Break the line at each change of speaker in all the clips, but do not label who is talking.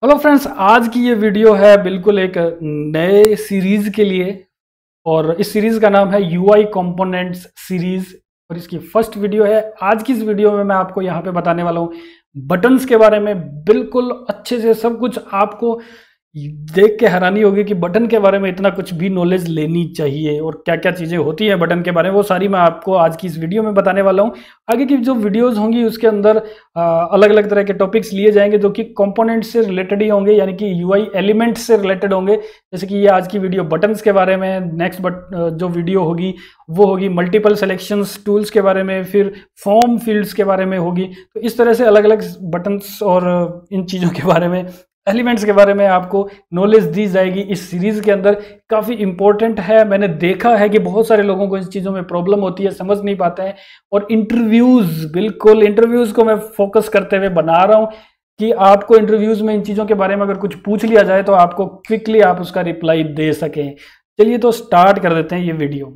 Hello friends, आज की ये वीडियो है बिल्कुल एक नए सीरीज के लिए। और इस सीरीज का नाम है यूआई कंपोनेंट्स सीरीज और इसकी फर्स्ट वीडियो है। आज की इस वीडियो में मैं आपको यहाँ पे बताने वाला हूँ बटन्स के बारे में। बिल्कुल अच्छे से सब कुछ आपको देख के हैरानी होगी कि बटन के बारे में इतना कुछ भी नॉलेज लेनी चाहिए और क्या क्या चीज़ें होती हैं बटन के बारे में, वो सारी मैं आपको आज की इस वीडियो में बताने वाला हूँ। आगे की जो वीडियोस होंगी उसके अंदर अलग अलग तरह के टॉपिक्स लिए जाएंगे जो कि कंपोनेंट से रिलेटेड ही होंगे, यानी कि यूआई एलिमेंट से रिलेटेड होंगे। जैसे कि ये आज की वीडियो बटन्स के बारे में, नेक्स्ट जो वीडियो होगी वो होगी मल्टीपल सिलेक्शंस टूल्स के बारे में, फिर फॉर्म फील्ड्स के बारे में होगी। तो इस तरह से अलग अलग बटन्स और इन चीज़ों के बारे में, एलिमेंट्स के बारे में आपको नॉलेज दी जाएगी इस सीरीज के अंदर। काफ़ी इंपॉर्टेंट है। मैंने देखा है कि बहुत सारे लोगों को इन चीज़ों में प्रॉब्लम होती है, समझ नहीं पाते हैं। और इंटरव्यूज़, बिल्कुल इंटरव्यूज़ को मैं फोकस करते हुए बना रहा हूँ कि आपको इंटरव्यूज़ में इन चीज़ों के बारे में अगर कुछ पूछ लिया जाए तो आपको क्विकली आप उसका रिप्लाई दे सकें। चलिए तो स्टार्ट कर देते हैं ये video.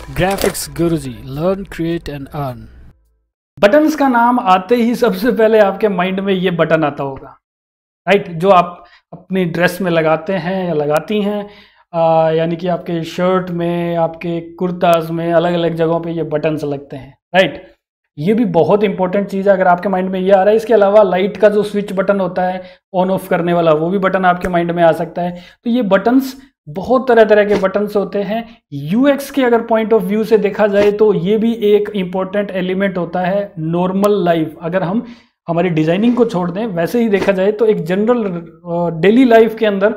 Graphics Guruji, learn create and earn.
Buttons का नाम आते ही सबसे पहले आपके माइंड में ये बटन आता होगा, राइट, जो आप अपनी ड्रेस में लगाते हैं या लगाती हैं। यानी कि आपके शर्ट में, आपके कुर्ताज में, अलग अलग जगहों पे ये बटन्स लगते हैं, राइट। ये भी बहुत इंपॉर्टेंट चीज़ है अगर आपके माइंड में ये आ रहा है। इसके अलावा लाइट का जो स्विच बटन होता है ऑन ऑफ करने वाला, वो भी बटन आपके माइंड में आ सकता है। तो ये बटन्स, बहुत तरह तरह के बटन्स होते हैं। यूएक्स के अगर पॉइंट ऑफ व्यू से देखा जाए तो ये भी एक इंपॉर्टेंट एलिमेंट होता है नॉर्मल लाइफ। अगर हम हमारी डिजाइनिंग को छोड़ दें, वैसे ही देखा जाए तो एक जनरल डेली लाइफ के अंदर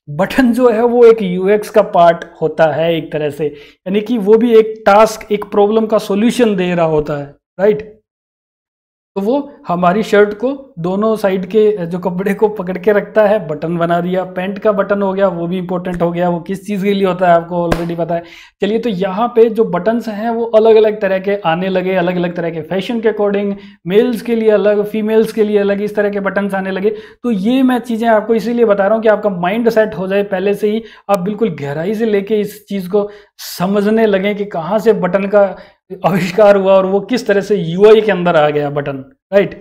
बटन जो है वो एक यूएक्स का पार्ट होता है एक तरह से। यानी कि वो भी एक टास्क, एक प्रॉब्लम का सॉल्यूशन दे रहा होता है, राइट। तो वो हमारी शर्ट को दोनों साइड के जो कपड़े को पकड़ के रखता है, बटन बना दिया। पैंट का बटन हो गया, वो भी इंपॉर्टेंट हो गया। वो किस चीज़ के लिए होता है आपको ऑलरेडी पता है। चलिए, तो यहाँ पे जो बटन्स हैं वो अलग अलग तरह के आने लगे, अलग अलग तरह के फैशन के अकॉर्डिंग, मेल्स के लिए अलग, फीमेल्स के लिए अलग, इस तरह के बटन्स आने लगे। तो ये मैं चीज़ें आपको इसीलिए बता रहा हूँ कि आपका माइंड सेट हो जाए पहले से ही, आप बिल्कुल गहराई से लेके इस चीज़ को समझने लगें कि कहाँ से बटन का आविष्कार हुआ और वो किस तरह से यूआई के अंदर आ गया बटन, राइट।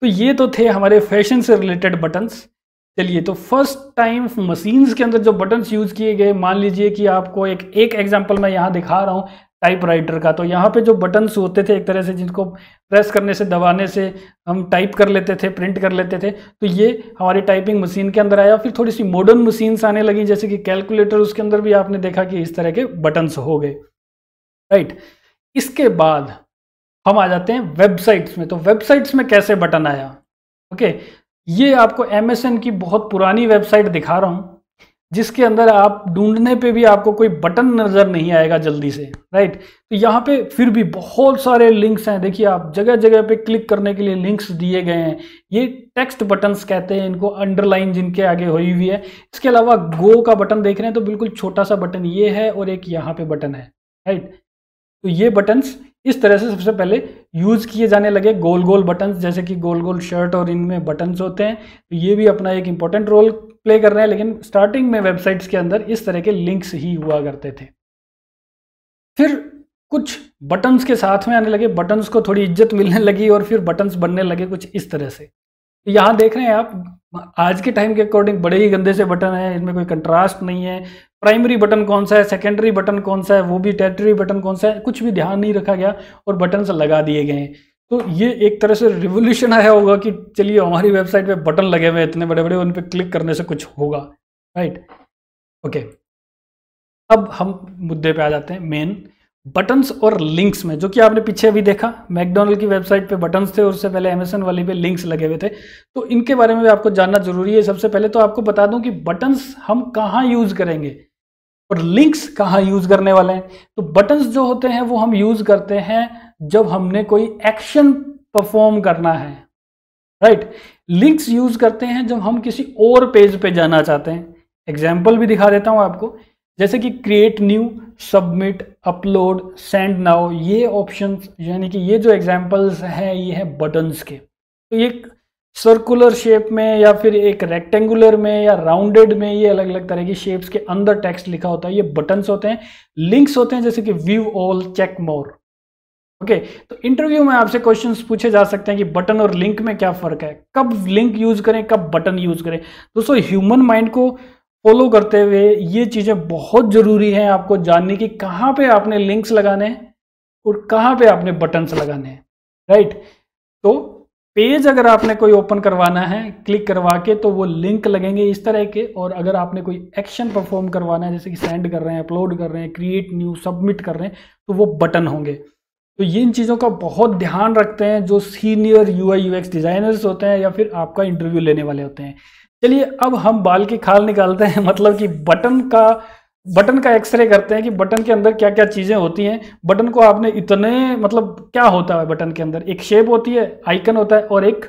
तो ये तो थे हमारे फैशन से रिलेटेड बटन्स। चलिए, तो फर्स्ट टाइम मशीन्स के अंदर जो बटन्स यूज किए गए, मान लीजिए कि आपको एक एग्जांपल मैं यहाँ दिखा रहा हूँ टाइपराइटर का। तो यहाँ पे जो बटन्स होते थे एक तरह से, जिनको प्रेस करने से, दबाने से हम टाइप कर लेते थे, प्रिंट कर लेते थे। तो ये हमारी टाइपिंग मशीन के अंदर आया। फिर थोड़ी सी मॉडर्न मशीन्स आने लगी, जैसे कि कैलकुलेटर, उसके अंदर भी आपने देखा कि इस तरह के बटन्स हो गए, राइट। इसके बाद हम आ जाते हैं वेबसाइट्स में। तो वेबसाइट्स में कैसे बटन आया, ओके। ये आपको एमएसएन की बहुत पुरानी वेबसाइट दिखा रहा हूं, जिसके अंदर आप ढूंढने पे भी आपको कोई बटन नजर नहीं आएगा जल्दी से, राइट। तो यहाँ पे फिर भी बहुत सारे लिंक्स हैं। देखिए, आप जगह जगह पे क्लिक करने के लिए लिंक्स दिए गए हैं। ये टेक्स्ट बटन्स कहते हैं इनको, अंडरलाइन जिनके आगे हुई हुई है। इसके अलावा गो का बटन देख रहे हैं तो बिल्कुल छोटा सा बटन ये है और एक यहाँ पे बटन है, राइट। तो ये बटन्स इस तरह से सबसे पहले यूज किए जाने लगे, गोल गोल बटन्स, जैसे कि गोल गोल शर्ट और इनमें बटन्स होते हैं। तो ये भी अपना एक इंपॉर्टेंट रोल प्ले कर रहे हैं। लेकिन स्टार्टिंग में वेबसाइट्स के अंदर इस तरह के लिंक्स ही हुआ करते थे। फिर कुछ बटन्स के साथ में आने लगे, बटन्स को थोड़ी इज्जत मिलने लगी और फिर बटन्स बनने लगे कुछ इस तरह से। तो यहाँ देख रहे हैं आप, आज के टाइम के अकॉर्डिंग बड़े ही गंदे से बटन है, इनमें कोई कंट्रास्ट नहीं है। प्राइमरी बटन कौन सा है, सेकेंडरी बटन कौन सा है, वो भी टर्टियरी बटन कौन सा है, कुछ भी ध्यान नहीं रखा गया और बटन्स लगा दिए गए हैं। तो ये एक तरह से रिवोल्यूशन आया होगा कि चलिए हमारी वेबसाइट पे बटन लगे हुए इतने बड़े बड़े, उन पे क्लिक करने से कुछ होगा, राइट, ओके। अब हम मुद्दे पे आ जाते हैं मेन, बटन्स और लिंक्स में। जो कि आपने पीछे अभी देखा, मैकडॉनल्ड की वेबसाइट पे बटन्स थे और उससे पहले एमेजन वाली पे लिंक्स लगे हुए थे। तो इनके बारे में भी आपको जानना जरूरी है। सबसे पहले तो आपको बता दूं कि बटन्स हम कहाँ यूज करेंगे और लिंक्स कहाँ यूज करने वाले हैं। तो बटन्स जो होते हैं वो हम यूज करते हैं जब हमने कोई एक्शन परफॉर्म करना है, राइट। लिंक्स यूज करते हैं जब हम किसी और पेज पे जाना चाहते हैं। एग्जाम्पल भी दिखा देता हूं आपको, जैसे कि create new, submit, upload, send now, ये ऑप्शंस, यानी कि ये जो एग्जाम्पल्स हैं ये हैं बटन्स के। तो ये सर्कुलर शेप में या फिर एक रेक्टेंगुलर में या राउंडेड में, ये अलग अलग तरह की शेप्स के अंदर टेक्स्ट लिखा होता है, ये बटन्स होते हैं। लिंक्स होते हैं जैसे कि व्यू ऑल, चेक मोर, ओके, तो इंटरव्यू में आपसे क्वेश्चंस पूछे जा सकते हैं कि बटन और लिंक में क्या फ़र्क है, कब लिंक यूज़ करें, कब बटन यूज़ करें। दोस्तों, ह्यूमन माइंड को फॉलो करते हुए ये चीज़ें बहुत ज़रूरी हैं आपको जानने की, कहाँ पे आपने लिंक्स लगाने हैं और कहाँ पे आपने बटन्स लगाने हैं, राइट। तो पेज अगर आपने कोई ओपन करवाना है क्लिक करवा के, तो वो लिंक लगेंगे इस तरह के, और अगर आपने कोई एक्शन परफॉर्म करवाना है जैसे कि सेंड कर रहे हैं, अपलोड कर रहे हैं, क्रिएट न्यू, सबमिट कर रहे हैं, तो वो बटन होंगे। तो ये इन चीज़ों का बहुत ध्यान रखते हैं जो सीनियर UI UX डिज़ाइनर्स होते हैं या फिर आपका इंटरव्यू लेने वाले होते हैं। चलिए अब हम बाल की खाल निकालते हैं, मतलब कि बटन का एक्सरे करते हैं कि बटन के अंदर क्या क्या चीज़ें होती हैं। बटन को आपने इतने, मतलब क्या होता है बटन के अंदर, एक शेप होती है, आइकन होता है और एक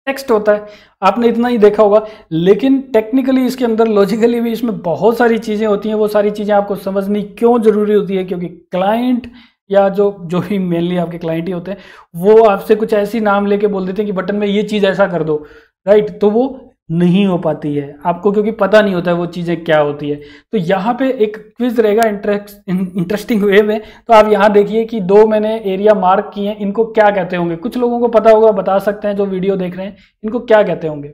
टेक्स्ट होता है, आपने इतना ही देखा होगा। लेकिन टेक्निकली इसके अंदर, लॉजिकली भी इसमें बहुत सारी चीज़ें होती हैं। वो सारी चीज़ें आपको समझनी क्यों ज़रूरी होती है, क्योंकि क्लाइंट या जो भी मेनली आपके क्लाइंट ही होते हैं, वो आपसे कुछ ऐसी नाम लेके बोल देते हैं कि बटन में ये चीज़ ऐसा कर दो, राइट, तो वो नहीं हो पाती है आपको, क्योंकि पता नहीं होता है वो चीज़ें क्या होती है। तो यहाँ पे एक क्विज रहेगा इंटरेस्टिंग वे में। तो आप यहाँ देखिए कि 2 मैंने एरिया मार्क किए हैं, इनको क्या कहते होंगे, कुछ लोगों को पता होगा, बता सकते हैं जो वीडियो देख रहे हैं, इनको क्या कहते होंगे।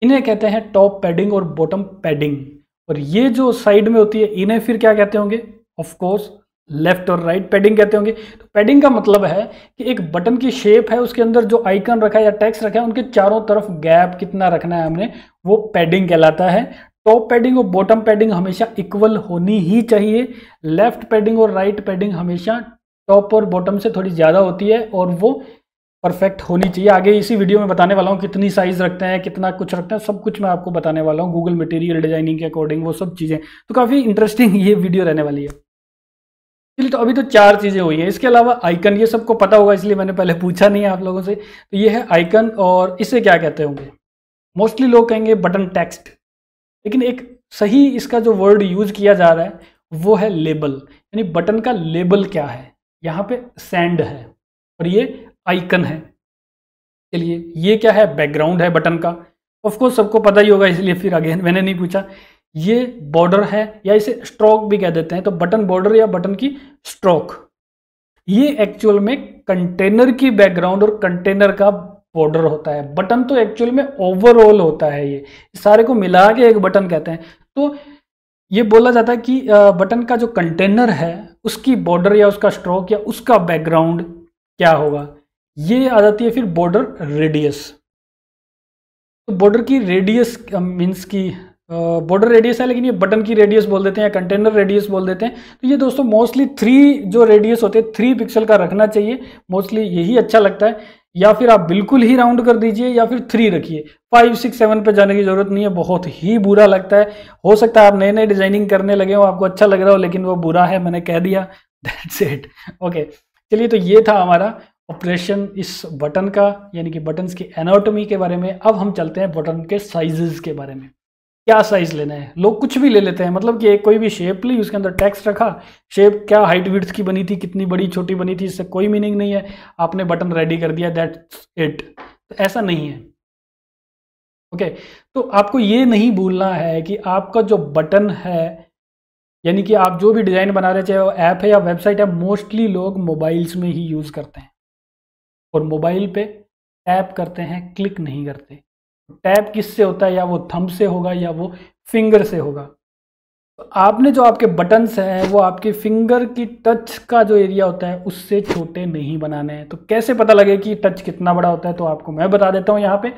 इन्हें कहते हैं टॉप पैडिंग और बॉटम पैडिंग, और ये जो साइड में होती है इन्हें फिर क्या कहते होंगे, ऑफ कोर्स लेफ्ट और राइट पैडिंग कहते होंगे। तो पैडिंग का मतलब है कि एक बटन की शेप है, उसके अंदर जो आइकन रखा है या टेक्स्ट रखा है, उनके चारों तरफ गैप कितना रखना है हमने, वो पैडिंग कहलाता है। टॉप पैडिंग और बॉटम पैडिंग हमेशा इक्वल होनी ही चाहिए। लेफ्ट पैडिंग और राइट पैडिंग हमेशा टॉप और बॉटम से थोड़ी ज़्यादा होती है, और वो परफेक्ट होनी चाहिए। आगे इसी वीडियो में बताने वाला हूँ कितनी साइज़ रखते हैं, कितना कुछ रखते हैं, सब कुछ मैं आपको बताने वाला हूँ गूगल मटेरियल डिजाइनिंग के अकॉर्डिंग, वो सब चीज़ें। तो काफ़ी इंटरेस्टिंग ये वीडियो रहने वाली है। चलिए, तो अभी तो 4 चीज़ें हुई हैं, इसके अलावा आइकन, ये सबको पता होगा इसलिए मैंने पहले पूछा नहीं है आप लोगों से। तो ये है आइकन, और इसे क्या कहते होंगे, मोस्टली लोग कहेंगे बटन टेक्स्ट, लेकिन एक सही इसका जो वर्ड यूज किया जा रहा है वो है लेबल। यानी बटन का लेबल क्या है, यहाँ पे सेंड है और ये आइकन है। चलिए, ये क्या है, बैकग्राउंड है बटन का, ऑफकोर्स सबको पता ही होगा इसलिए फिर अगेन मैंने नहीं पूछा। ये बॉर्डर है, या इसे स्ट्रोक भी कह देते हैं, तो बटन बॉर्डर या बटन की स्ट्रोक, ये एक्चुअल में कंटेनर की बैकग्राउंड और कंटेनर का बॉर्डर होता है। बटन तो एक्चुअल में ओवरऑल होता है, ये सारे को मिला के एक बटन कहते हैं। तो ये बोला जाता है कि बटन का जो कंटेनर है उसकी बॉर्डर या उसका स्ट्रोक या उसका बैकग्राउंड क्या होगा, ये आ जाती है फिर बॉर्डर रेडियस। तो बॉर्डर की रेडियस मीन्स की बॉर्डर रेडियस है, लेकिन ये बटन की रेडियस बोल देते हैं या कंटेनर रेडियस बोल देते हैं। तो ये दोस्तों मोस्टली 3 जो रेडियस होते हैं 3 पिक्सल का रखना चाहिए, मोस्टली यही अच्छा लगता है। या फिर आप बिल्कुल ही राउंड कर दीजिए या फिर 3 रखिए, 5, 6, 7 पे जाने की जरूरत नहीं है, बहुत ही बुरा लगता है। हो सकता है आप नए नए डिजाइनिंग करने लगे हो, आपको अच्छा लग रहा हो, लेकिन वो बुरा है, मैंने कह दिया, दैट्स इट। ओके, चलिए, तो ये था हमारा ऑपरेशन इस बटन का, यानी कि बटन्स की एनाटॉमी के बारे में। अब हम चलते हैं बटन के साइजेस के बारे में, क्या साइज लेना है। लोग कुछ भी ले लेते हैं, मतलब कि एक कोई भी शेप ली, उसके अंदर टेक्स्ट रखा, शेप क्या हाइट विड्थ की बनी थी, कितनी बड़ी छोटी बनी थी, इससे कोई मीनिंग नहीं है, आपने बटन रेडी कर दिया, दैट्स इट। तो ऐसा नहीं है। ओके, तो आपको ये नहीं भूलना है कि आपका जो बटन है, यानी कि आप जो भी डिज़ाइन बना रहे, चाहे वो ऐप है या वेबसाइट है, मोस्टली लोग मोबाइल्स में ही यूज़ करते हैं, और मोबाइल पे टैप करते हैं, क्लिक नहीं करते। टैप किससे होता है, या वो थंब से होगा या वो फिंगर से होगा। तो आपने जो आपके बटन्स हैं वो आपके फिंगर की टच का जो एरिया होता है उससे छोटे नहीं बनाने हैं। तो कैसे पता लगे कि टच कितना बड़ा होता है, तो आपको मैं बता देता हूँ। यहाँ पे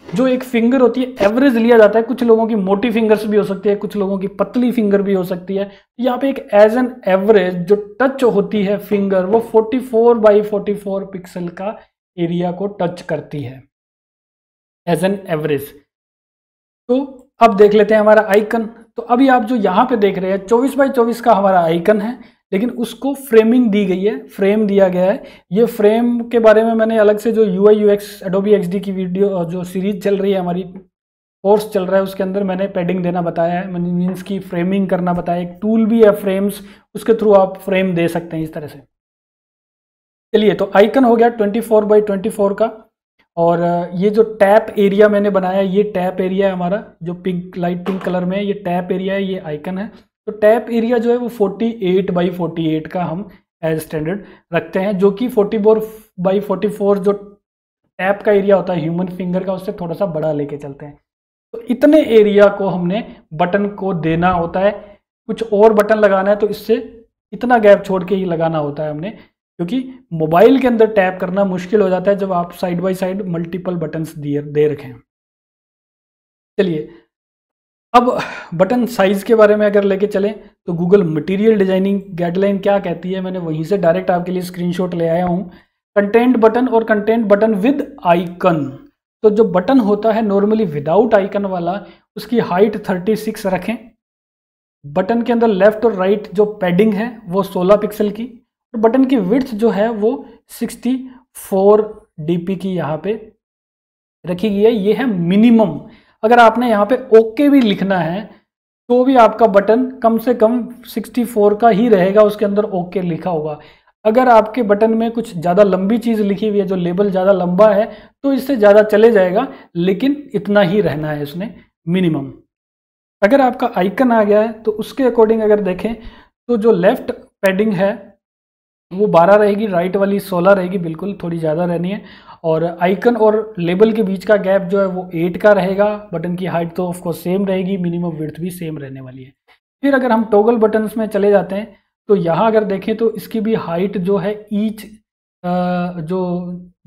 जो एक फिंगर होती है एवरेज लिया जाता है, कुछ लोगों की मोटी फिंगर्स भी हो सकती है, कुछ लोगों की पतली फिंगर भी हो सकती है। यहाँ पे एक एज एन एवरेज जो टच होती है फिंगर, वो 44x44 पिक्सल का एरिया को टच करती है एज एन एवरेज। तो अब देख लेते हैं हमारा आइकन। तो अभी आप जो यहाँ पे देख रहे हैं 24x24 का हमारा आइकन है, लेकिन उसको फ्रेमिंग दी गई है, फ्रेम दिया गया है। ये फ्रेम के बारे में मैंने अलग से जो UI UX Adobe XD की वीडियो जो सीरीज चल रही है, हमारी कोर्स चल रहा है, उसके अंदर मैंने पैडिंग देना बताया है, मीन्स की फ्रेमिंग करना बताया। एक टूल भी है फ्रेम्स, उसके थ्रू आप फ्रेम दे सकते हैं इस तरह से। चलिए, तो आइकन हो गया 24x24 का। और ये जो टैप एरिया मैंने बनाया, ये टैप एरिया है हमारा, जो पिंक लाइट पिंक कलर में है, ये टैप एरिया है, ये आइकन है। तो टैप एरिया जो है वो 48x48 का हम एज स्टैंडर्ड रखते हैं, जो कि 44x44 जो टैप का एरिया होता है ह्यूमन फिंगर का, उससे थोड़ा सा बड़ा लेके चलते हैं। तो इतने एरिया को हमने बटन को देना होता है। कुछ और बटन लगाना है तो इससे इतना गैप छोड़ के ही लगाना होता है हमने, क्योंकि मोबाइल के अंदर टैप करना मुश्किल हो जाता है जब आप side by side multiple buttons दे रखें। चलिए अब बटन साइज के बारे में अगर लेके चलें तो गूगल मटेरियल डिजाइनिंग गाइडलाइन क्या कहती है, मैंने वहीं से डायरेक्ट आपके लिए स्क्रीनशॉट ले आया हूँ। कंटेंट बटन और कंटेंट बटन विद आइकन। तो जो बटन होता है नॉर्मली विदाउट आइकन वाला, उसकी हाइट 36 रखें। बटन के अंदर लेफ्ट और राइट जो पैडिंग है वो 16 पिक्सल की, और बटन की विड्थ जो है वो 64 dp की यहाँ पे रखी गई है। ये है मिनिमम। अगर आपने यहाँ पे ओके भी लिखना है तो भी आपका बटन कम से कम 64 का ही रहेगा, उसके अंदर ओके लिखा होगा। अगर आपके बटन में कुछ ज़्यादा लंबी चीज़ लिखी हुई है, जो लेबल ज़्यादा लंबा है, तो इससे ज़्यादा चले जाएगा, लेकिन इतना ही रहना है इसमें मिनिमम। अगर आपका आइकन आ गया है तो उसके अकॉर्डिंग अगर देखें तो जो लेफ्ट पैडिंग है वो 12 रहेगी, राइट वाली 16 रहेगी, बिल्कुल थोड़ी ज़्यादा रहनी है। और आइकन और लेबल के बीच का गैप जो है वो 8 का रहेगा। बटन की हाइट तो ऑफकोर्स सेम रहेगी, मिनिमम विड्थ भी सेम रहने वाली है। फिर अगर हम टॉगल बटन्स में चले जाते हैं तो यहाँ अगर देखें तो इसकी भी हाइट जो है ईच जो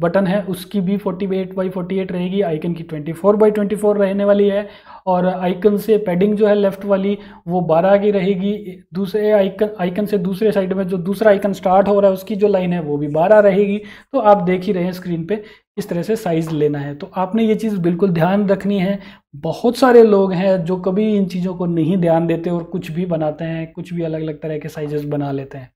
बटन है उसकी भी 48x48 रहेगी, आइकन की 24x24 रहने वाली है। और आइकन से पैडिंग जो है लेफ्ट वाली वो 12 की रहेगी। दूसरे आइकन से दूसरे साइड में जो दूसरा आइकन स्टार्ट हो रहा है उसकी जो लाइन है वो भी 12 रहेगी। तो आप देख ही रहे हैं स्क्रीन पे इस तरह से साइज़ लेना है। तो आपने ये चीज़ बिल्कुल ध्यान रखनी है। बहुत सारे लोग हैं जो कभी इन चीज़ों को नहीं ध्यान देते और कुछ भी बनाते हैं, कुछ भी अलग अलग तरह के साइजेस बना लेते हैं।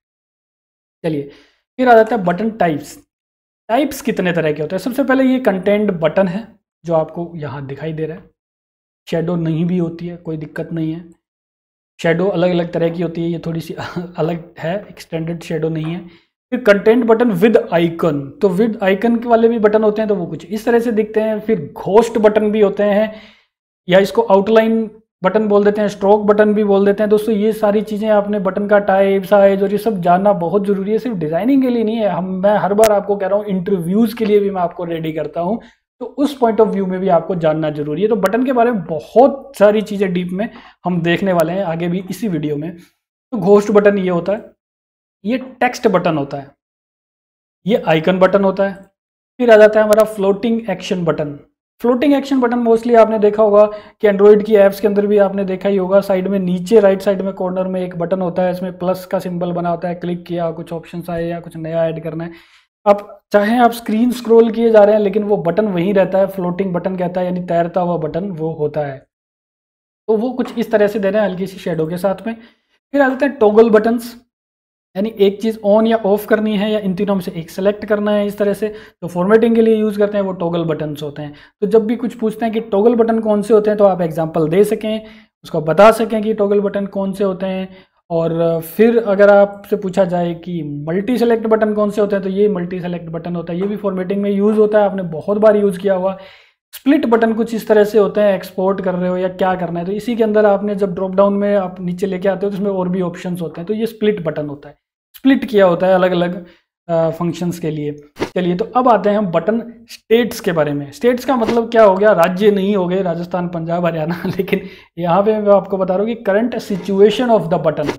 चलिए फिर आ जाता है बटन टाइप्स कितने तरह के होते हैं। सबसे पहले ये कंटेंट बटन है जो आपको यहाँ दिखाई दे रहा है। शेडो नहीं भी होती है, कोई दिक्कत नहीं है। शेडो अलग अलग तरह की होती है, ये थोड़ी सी अलग है, एक्सटेंडेड शेडो नहीं है। फिर कंटेंट बटन विद आइकन, तो विद आइकन वाले भी बटन होते हैं तो वो कुछ इस तरह से दिखते हैं। फिर घोस्ट बटन भी होते हैं, या इसको आउटलाइन बटन बोल देते हैं, स्ट्रोक बटन भी बोल देते हैं। दोस्तों ये सारी चीज़ें आपने बटन का टाइप, साइज और ये सब जानना बहुत ज़रूरी है। सिर्फ डिज़ाइनिंग के लिए नहीं है, मैं हर बार आपको कह रहा हूँ इंटरव्यूज़ के लिए भी मैं आपको रेडी करता हूँ, तो उस पॉइंट ऑफ व्यू में भी आपको जानना जरूरी है। तो बटन के बारे में बहुत सारी चीज़ें डीप में हम देखने वाले हैं आगे भी इसी वीडियो में। तो घोस्ट बटन ये होता है, ये टेक्स्ट बटन होता है, ये आइकन बटन होता है। फिर आ जाता है हमारा floating action button. Floating action button mostly आपने देखा होगा कि एंड्रॉइड की ऐप्स के अंदर भी आपने देखा ही होगा। साइड में नीचे राइट साइड में कॉर्नर में एक बटन होता है, इसमें प्लस का सिंबल बना होता है, क्लिक किया कुछ ऑप्शन आए या कुछ नया ऐड करना है, आप चाहे आप स्क्रीन स्क्रॉल किए जा रहे हैं लेकिन वो बटन वहीं रहता है। फ्लोटिंग बटन कहता है, यानी तैरता हुआ बटन वो होता है। तो वो कुछ इस तरह से दे रहे हैं हल्की सी शेडो के साथ में। फिर आ जाते हैं टॉगल बटन्स, यानी एक चीज़ ऑन या ऑफ करनी है या इन तीनों में से एक सेलेक्ट करना है। इस तरह से जो फॉर्मेटिंग के लिए यूज़ करते हैं वो टॉगल बटन्स होते हैं। तो जब भी कुछ पूछते हैं कि टॉगल बटन कौन से होते हैं तो आप एग्जांपल दे सकें, उसको बता सकें कि टॉगल बटन कौन से होते हैं। और फिर अगर आपसे पूछा जाए कि मल्टी सेलेक्ट बटन कौन से होते हैं तो ये मल्टी सेलेक्ट बटन होता है, ये भी फॉर्मेटिंग में यूज़ होता है, आपने बहुत बार यूज़ किया हुआ। स्प्लिट बटन कुछ इस तरह से होते हैं, एक्सपोर्ट कर रहे हो या क्या करना है तो इसी के अंदर आपने जब ड्रॉप डाउन में आप नीचे लेके आते हो तो इसमें और भी ऑप्शंस होते हैं, तो ये स्प्लिट बटन होता है, स्प्लिट किया होता है अलग अलग फंक्शंस के लिए। चलिए तो अब आते हैं हम बटन स्टेट्स के बारे में। स्टेट्स का मतलब क्या हो गया, राज्य नहीं हो गए राजस्थान पंजाब हरियाणा, लेकिन यहाँ पे मैं आपको बता रहा हूँ कि current situation of the button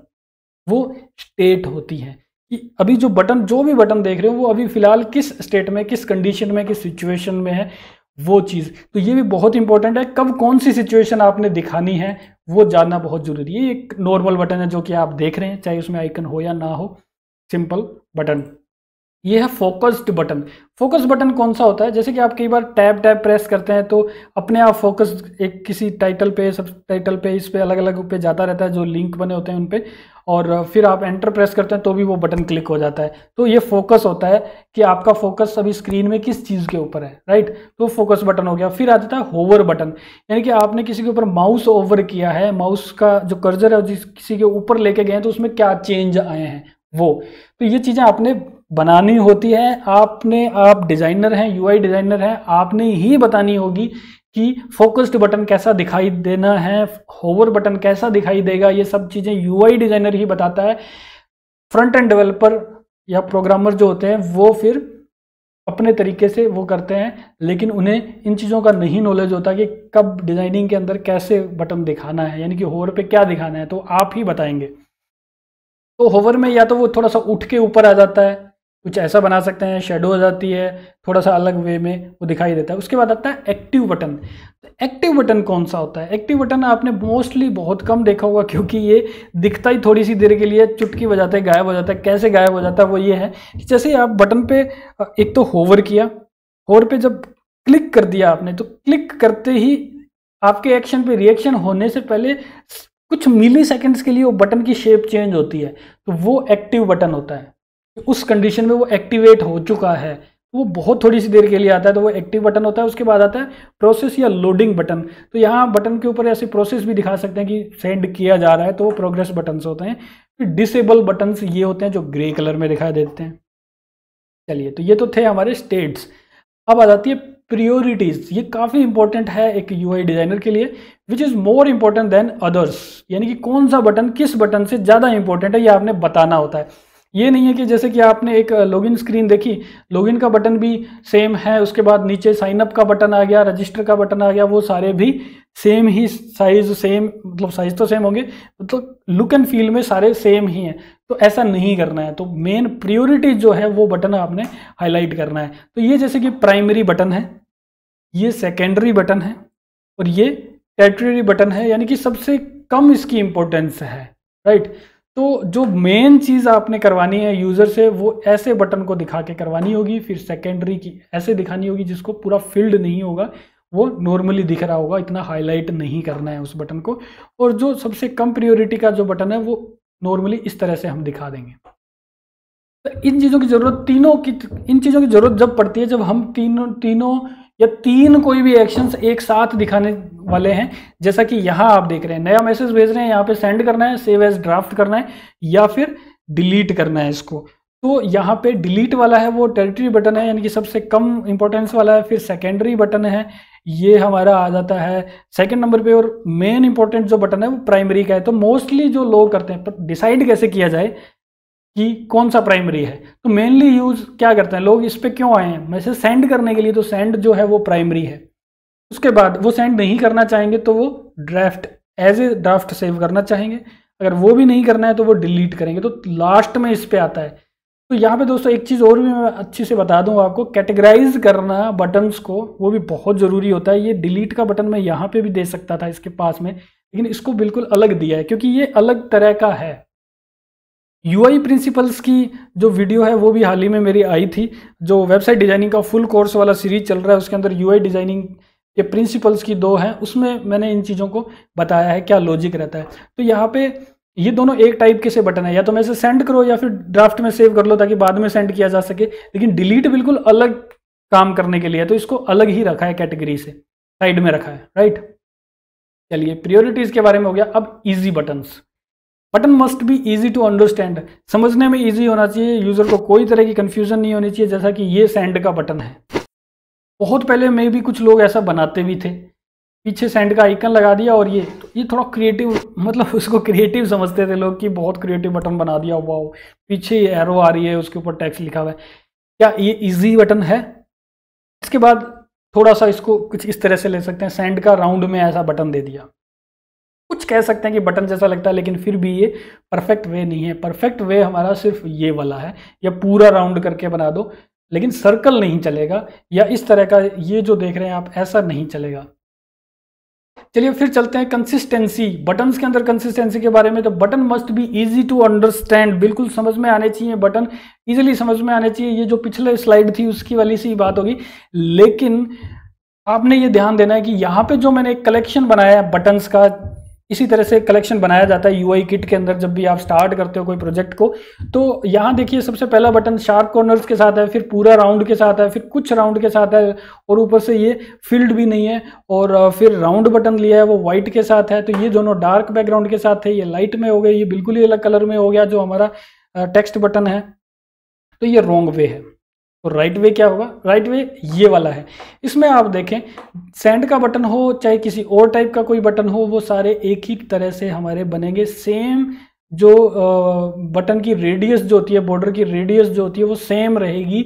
वो स्टेट होती है कि अभी जो बटन, जो भी बटन देख रहे हो वो अभी फिलहाल किस स्टेट में, किस कंडीशन में, किस सिचुएशन में है वो चीज़। तो ये भी बहुत इंपॉर्टेंट है, कब कौन सी सिचुएशन आपने दिखानी है वो जानना बहुत जरूरी है। एक नॉर्मल बटन है जो कि आप देख रहे हैं, चाहे उसमें आइकन हो या ना हो, सिंपल बटन। ये है फोकस्ड बटन। फोकस बटन कौन सा होता है, जैसे कि आप कई बार टैब प्रेस करते हैं तो अपने आप फोकस एक किसी टाइटल पे, सब टाइटल पे, इस पे अलग अलग पे जाता रहता है जो लिंक बने होते हैं उन पे, और फिर आप एंटर प्रेस करते हैं तो भी वो बटन क्लिक हो जाता है। तो ये फोकस होता है कि आपका फोकस अभी स्क्रीन में किस चीज़ के ऊपर है, राइट। तो फोकस बटन हो गया। फिर आ जाता है होवर बटन, यानी कि आपने किसी के ऊपर माउस ओवर किया है, माउस का जो कर्सर है जिस किसी के ऊपर लेके गए हैं तो उसमें क्या चेंज आए हैं वो। तो ये चीज़ें आपने बनानी होती है, आप डिज़ाइनर हैं, यूआई डिज़ाइनर हैं, आपने ही बतानी होगी कि फोकस्ड बटन कैसा दिखाई देना है, होवर बटन कैसा दिखाई देगा, ये सब चीज़ें यूआई डिज़ाइनर ही बताता है। फ्रंट एंड डेवलपर या प्रोग्रामर जो होते हैं वो फिर अपने तरीके से वो करते हैं, लेकिन उन्हें इन चीज़ों का नहीं नॉलेज होता कि कब डिज़ाइनिंग के अंदर कैसे बटन दिखाना है, यानी कि होवर पे क्या दिखाना है, तो आप ही बताएंगे। तो होवर में या तो वो थोड़ा सा उठ के ऊपर आ जाता है, कुछ ऐसा बना सकते हैं, शेडो हो जाती है, थोड़ा सा अलग वे में वो दिखाई देता है। उसके बाद आता है एक्टिव बटन। तो एक्टिव बटन कौन सा होता है? एक्टिव बटन आपने मोस्टली बहुत कम देखा होगा, क्योंकि ये दिखता ही थोड़ी सी देर के लिए, चुटकी बजाते हैं गायब हो जाता है। कैसे गायब हो जाता है? वो ये है कि जैसे आप बटन पे एक तो होवर किया, होवर पे जब क्लिक कर दिया आपने, तो क्लिक करते ही आपके एक्शन पे रिएक्शन होने से पहले कुछ मिली सेकेंड्स के लिए वो बटन की शेप चेंज होती है, तो वो एक्टिव बटन होता है। उस कंडीशन में वो एक्टिवेट हो चुका है, वो बहुत थोड़ी सी देर के लिए आता है, तो वो एक्टिव बटन होता है। उसके बाद आता है प्रोसेस या लोडिंग बटन। तो यहाँ बटन के ऊपर ऐसे प्रोसेस भी दिखा सकते हैं कि सेंड किया जा रहा है, तो वो प्रोग्रेस बटन्स होते हैं। फिर डिसेबल बटन्स ये होते हैं जो ग्रे कलर में दिखाई देते हैं। चलिए, तो ये तो थे हमारे स्टेट्स। अब आ जाती है प्रियोरिटीज। ये काफ़ी इंपॉर्टेंट है एक यूआई डिजाइनर के लिए, which is more important than others. यानी कि कौन सा बटन किस बटन से ज़्यादा इंपॉर्टेंट है, ये आपने बताना होता है। ये नहीं है कि जैसे कि आपने एक लॉगिन स्क्रीन देखी, लॉगिन का बटन भी सेम है, उसके बाद नीचे साइन अप का बटन आ गया, रजिस्टर का बटन आ गया, वो सारे भी सेम ही साइज, सेम मतलब साइज तो सेम होंगे, मतलब लुक एंड फील में सारे सेम ही हैं। तो ऐसा नहीं करना है। तो मेन प्रियोरिटी जो है वो बटन आपने हाईलाइट करना है। तो ये जैसे कि प्राइमरी बटन है, ये सेकेंडरी बटन है, और ये टर्शियरी बटन है, यानी कि सबसे कम इसकी इंपॉर्टेंस है, राइट। तो जो मेन चीज़ आपने करवानी है यूज़र से, वो ऐसे बटन को दिखा के करवानी होगी। फिर सेकेंडरी की ऐसे दिखानी होगी जिसको पूरा फील्ड नहीं होगा, वो नॉर्मली दिख रहा होगा, इतना हाईलाइट नहीं करना है उस बटन को। और जो सबसे कम प्रायोरिटी का जो बटन है वो नॉर्मली इस तरह से हम दिखा देंगे। तो इन चीज़ों की ज़रूरत इन चीज़ों की ज़रूरत जब पड़ती है जब हम तीनों या तीन कोई भी एक्शंस एक साथ दिखाने वाले हैं। जैसा कि यहाँ आप देख रहे हैं, नया मैसेज भेज रहे हैं, यहाँ पे सेंड करना है, सेव एज ड्राफ्ट करना है, या फिर डिलीट करना है इसको। तो यहाँ पे डिलीट वाला है वो टेरिटरी बटन है, यानी कि सबसे कम इंपॉर्टेंस वाला है। फिर सेकेंडरी बटन है, ये हमारा आ जाता है सेकंड नंबर पे। और मेन इंपॉर्टेंट जो बटन है वो प्राइमरी का है। तो मोस्टली जो लोग करते हैं, पर डिसाइड कैसे किया जाए कि कौन सा प्राइमरी है, तो मेनली यूज क्या करते हैं लोग, इस पे क्यों आए हैं, मैसेज सेंड करने के लिए। तो सेंड जो है वो प्राइमरी है। उसके बाद वो सेंड नहीं करना चाहेंगे तो वो draft as a draft save करना चाहेंगे। अगर वो भी नहीं करना है तो वो डिलीट करेंगे। तो लास्ट में इस पे आता है। तो यहाँ पे दोस्तों एक चीज़ और भी मैं अच्छी से बता दूँ आपको, कैटेगराइज करना बटन्स को वो भी बहुत ज़रूरी होता है। ये डिलीट का बटन मैं यहाँ पे भी दे सकता था इसके पास में, लेकिन इसको बिल्कुल अलग दिया है क्योंकि ये अलग तरह का है। यूआई प्रिंसिपल्स की जो वीडियो है वो भी हाल ही में मेरी आई थी, जो वेबसाइट डिजाइनिंग का फुल कोर्स वाला सीरीज चल रहा है, उसके अंदर यूआई डिजाइनिंग के प्रिंसिपल्स की 2 हैं, उसमें मैंने इन चीज़ों को बताया है क्या लॉजिक रहता है। तो यहाँ पे ये दोनों एक टाइप के से बटन है, या तो मैसेज सेंड करो या फिर ड्राफ्ट में सेव कर लो ताकि बाद में सेंड किया जा सके। लेकिन डिलीट बिल्कुल अलग काम करने के लिए है, तो इसको अलग ही रखा है, कैटेगरी से साइड में रखा है, राइट। चलिए, प्रियोरिटीज के बारे में हो गया। अब easy buttons. Button must be easy to understand, समझने में इजी होना चाहिए, यूजर को कोई तरह की कंफ्यूजन नहीं होनी चाहिए। जैसा कि ये सेंड का बटन है, बहुत पहले में भी कुछ लोग ऐसा बनाते भी थे, पीछे सेंड का आइकन लगा दिया और ये थोड़ा क्रिएटिव, मतलब उसको क्रिएटिव समझते थे लोग कि बहुत क्रिएटिव बटन बना दिया, वाओ, पीछे एरो आ रही है, उसके ऊपर टेक्स्ट लिखा हुआ है। क्या ये इजी बटन है? इसके बाद थोड़ा सा इसको कुछ इस तरह से ले सकते हैं, सेंड का राउंड में ऐसा बटन दे दिया, कुछ कह सकते हैं कि बटन जैसा लगता है, लेकिन फिर भी ये परफेक्ट वे नहीं है। परफेक्ट वे हमारा सिर्फ ये वाला है, या पूरा राउंड करके बना दो, लेकिन सर्कल नहीं चलेगा, या इस तरह का ये जो देख रहे हैं आप, ऐसा नहीं चलेगा। चलिए फिर चलते हैं कंसिस्टेंसी, बटन्स के अंदर कंसिस्टेंसी के बारे में। तो button must be easy to understand, बिल्कुल समझ में आने चाहिए, बटन इजीली समझ में आने चाहिए। ये जो पिछले स्लाइड थी उसकी वाली सी बात होगी, लेकिन आपने ये ध्यान देना है कि यहाँ पे जो मैंने एक कलेक्शन बनाया है बटन्स का, इसी तरह से कलेक्शन बनाया जाता है यूआई किट के अंदर जब भी आप स्टार्ट करते हो कोई प्रोजेक्ट को। तो यहाँ देखिए, सबसे पहला बटन शार्प कॉर्नर्स के साथ है, फिर पूरा राउंड के साथ है, फिर कुछ राउंड के साथ है, और ऊपर से ये फील्ड भी नहीं है। और फिर राउंड बटन लिया है वो वाइट के साथ है। तो ये दोनों डार्क बैकग्राउंड के साथ है, ये लाइट में हो गए, ये बिल्कुल ही अलग कलर में हो गया जो हमारा टेक्स्ट बटन है। तो ये रॉन्ग वे है। तो राइट वे क्या होगा? राइट वे ये वाला है। इसमें आप देखें, सेंड का बटन हो चाहे किसी और टाइप का कोई बटन हो, वो सारे एक ही तरह से हमारे बनेंगे, सेम जो बटन की रेडियस जो होती है, बॉर्डर की रेडियस जो होती है वो सेम रहेगी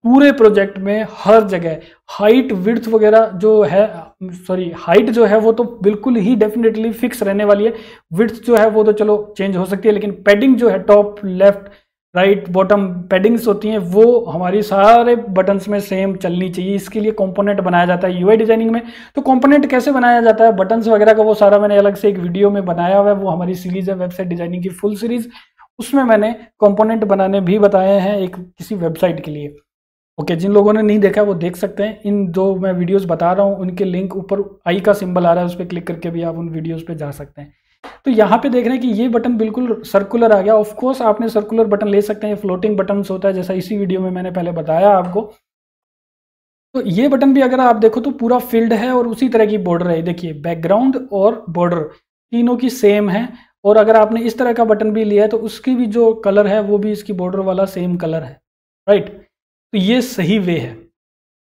पूरे प्रोजेक्ट में हर जगह। हाइट विड्थ वगैरह जो है, सॉरी हाइट जो है वो तो बिल्कुल ही डेफिनेटली फिक्स रहने वाली है। विड्थ जो है वो तो चलो चेंज हो सकती है, लेकिन पैडिंग जो है top left right bottom paddings होती हैं वो हमारी सारे बटन्स में सेम चलनी चाहिए। इसके लिए कंपोनेंट बनाया जाता है यूआई डिजाइनिंग में। तो कंपोनेंट कैसे बनाया जाता है बटन्स वगैरह का, वो सारा मैंने अलग से एक वीडियो में बनाया हुआ है। वो हमारी सीरीज है वेबसाइट डिजाइनिंग की फुल सीरीज, उसमें मैंने कंपोनेंट बनाने भी बताए हैं एक किसी वेबसाइट के लिए। ओके, जिन लोगों ने नहीं देखा वो देख सकते हैं। इन जो मैं वीडियोस बता रहा हूँ उनके लिंक ऊपर आई का सिंबल आ रहा है, उस पर क्लिक करके भी आप उन वीडियोस पे जा सकते हैं। तो यहाँ पे देख रहे हैं कि ये बटन बिल्कुल सर्कुलर आ गया। ऑफ कोर्स आपने सर्कुलर बटन ले सकते हैं, ये फ्लोटिंग बटन्स होता है जैसा इसी वीडियो में मैंने पहले बताया आपको। तो ये बटन भी अगर आप देखो तो पूरा फिल्ड है और उसी तरह की बॉर्डर है। देखिए बैकग्राउंड और बॉर्डर तीनों की सेम है, और अगर आपने इस तरह का बटन भी लिया है तो उसकी भी जो कलर है वो भी इसकी बॉर्डर वाला सेम कलर है, राइट। तो ये सही वे है।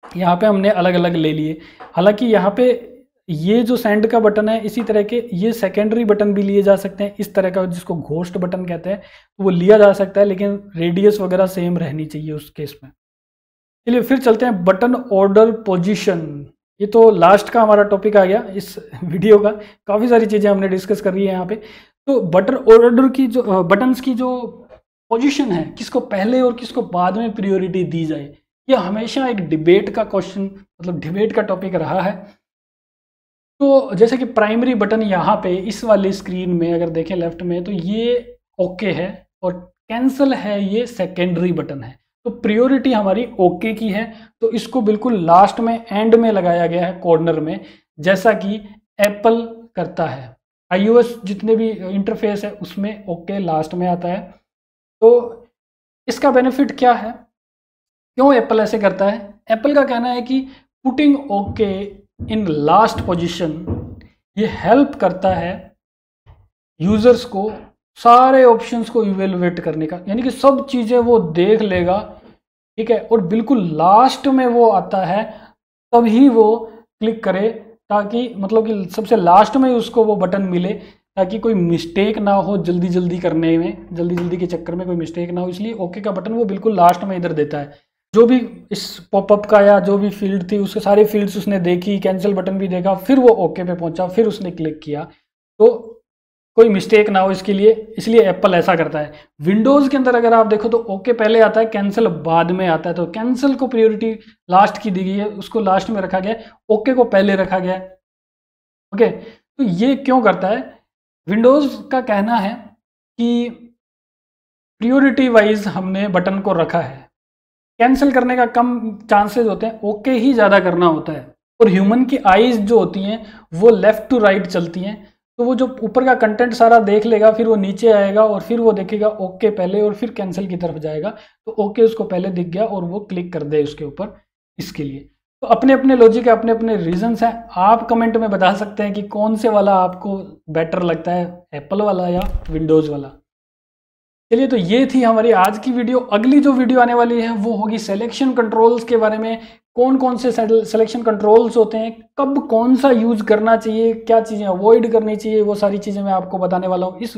यहाँ पे हमने अलग अलग ले लिए। हालांकि यहाँ पे ये जो सेंड का बटन है इसी तरह के ये सेकेंडरी बटन भी लिए जा सकते हैं, इस तरह का जिसको घोस्ट बटन कहते हैं, तो वो लिया जा सकता है, लेकिन रेडियस वगैरह सेम रहनी चाहिए उस केस में। चलिए फिर चलते हैं बटन ऑर्डर पोजीशन। ये तो लास्ट का हमारा टॉपिक आ गया इस वीडियो का, काफ़ी सारी चीज़ें हमने डिस्कस कर रही है यहाँ पे। तो बटन ऑर्डर की जो बटन्स की जो पोजीशन है, किसको पहले और किसको बाद में प्रियोरिटी दी जाए, ये हमेशा एक डिबेट का क्वेश्चन, मतलब डिबेट का टॉपिक रहा है। तो जैसे कि प्राइमरी बटन यहाँ पे इस वाली स्क्रीन में अगर देखें लेफ्ट में, तो ये ओके है और कैंसिल है, ये सेकेंडरी बटन है। तो प्रियोरिटी हमारी ओके की है, तो इसको बिल्कुल लास्ट में एंड में लगाया गया है कॉर्नर में, जैसा कि एप्पल करता है। iOS जितने भी इंटरफेस है उसमें ओके लास्ट में आता है। तो इसका बेनिफिट क्या है, क्यों एप्पल ऐसे करता है? एप्पल का कहना है कि putting okay in last position ये हेल्प करता है यूजर्स को सारे ऑप्शंस को इवेलुएट करने का, यानी कि सब चीज़ें वो देख लेगा, ठीक है, और बिल्कुल लास्ट में वो आता है तभी वो क्लिक करे, ताकि मतलब कि सबसे लास्ट में उसको वो बटन मिले, ताकि कोई मिस्टेक ना हो जल्दी जल्दी करने में, जल्दी जल्दी के चक्कर में कोई मिस्टेक ना हो। इसलिए ओके का बटन वो बिल्कुल लास्ट में इधर देता है। जो भी इस पॉपअप का या जो भी फील्ड थी उसके सारे फील्ड्स उसने देखी, कैंसिल बटन भी देखा, फिर वो ओके पे पहुंचा, फिर उसने क्लिक किया, तो कोई मिस्टेक ना हो इसके लिए, इसलिए एप्पल ऐसा करता है। विंडोज़ के अंदर अगर आप देखो तो ओके पहले आता है, कैंसिल बाद में आता है। तो कैंसिल को प्रायोरिटी लास्ट की दी गई है, उसको लास्ट में रखा गया, ओके को पहले रखा गया। ओके, तो ये क्यों करता है? विंडोज़ का कहना है कि प्रायोरिटी वाइज हमने बटन को रखा है, कैंसिल करने का कम चांसेस होते हैं, ओके ही ज़्यादा करना होता है। और ह्यूमन की आईज जो होती हैं वो लेफ़्ट टू राइट चलती हैं, तो वो जो ऊपर का कंटेंट सारा देख लेगा, फिर वो नीचे आएगा और फिर वो देखेगा ओके पहले और फिर कैंसिल की तरफ जाएगा। तो ओके उसको पहले दिख गया और वो क्लिक कर दे उसके ऊपर, इसके लिए। तो अपने अपने लॉजिक है, अपने अपने रीजंस हैं। आप कमेंट में बता सकते हैं कि कौन से वाला आपको बेटर लगता है, एप्पल वाला या विंडोज़ वाला। चलिए, तो ये थी हमारी आज की वीडियो। अगली जो वीडियो आने वाली है वो होगी सिलेक्शन कंट्रोल्स के बारे में। कौन कौन से सिलेक्शन कंट्रोल्स होते हैं, कब कौन सा यूज करना चाहिए, क्या चीज़ें अवॉइड करनी चाहिए, वो सारी चीज़ें मैं आपको बताने वाला हूँ इस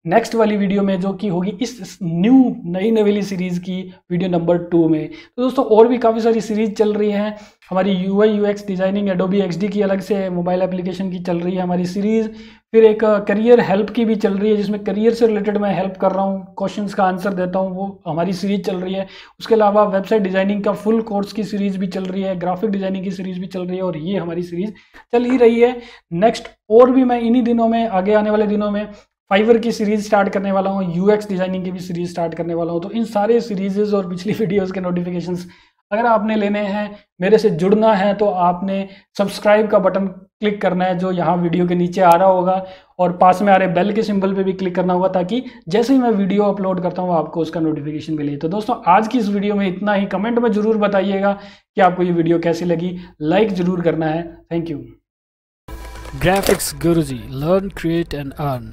नेक्स्ट वाली वीडियो में, जो कि होगी इस नई नवेली सीरीज़ की वीडियो नंबर 2 में। तो दोस्तों और भी काफ़ी सारी सीरीज चल रही हैं हमारी, UI UX designing Adobe XD की अलग से मोबाइल एप्लीकेशन की चल रही है हमारी सीरीज़, फिर एक करियर हेल्प की भी चल रही है जिसमें करियर से रिलेटेड मैं हेल्प कर रहा हूँ, क्वेश्चंस का आंसर देता हूँ, वो हमारी सीरीज चल रही है। उसके अलावा वेबसाइट डिज़ाइनिंग का फुल कोर्स की सीरीज़ भी चल रही है, ग्राफिक डिज़ाइनिंग की सीरीज़ भी चल रही है, और ये हमारी सीरीज़ चल ही रही है। नेक्स्ट और भी मैं इन्हीं दिनों में, आगे आने वाले दिनों में फाइवर की सीरीज़ स्टार्ट करने वाला हूँ, UX डिज़ाइनिंग की भी सीरीज़ स्टार्ट करने वाला हूँ। तो इन सारे सीरीज़ और पिछली वीडियोज़ के नोटिफिकेशंस अगर आपने लेने हैं, मेरे से जुड़ना है, तो आपने सब्सक्राइब का बटन क्लिक करना है जो यहाँ वीडियो के नीचे आ रहा होगा, और पास में आ रहे बेल के सिंबल पे भी क्लिक करना होगा, ताकि जैसे ही मैं वीडियो अपलोड करता हूँ आपको उसका नोटिफिकेशन मिले। तो दोस्तों आज की इस वीडियो में इतना ही। कमेंट में ज़रूर बताइएगा कि आपको ये वीडियो कैसी लगी, लाइक ज़रूर करना है। Thank you.
Graphics Guruji, learn, create and earn.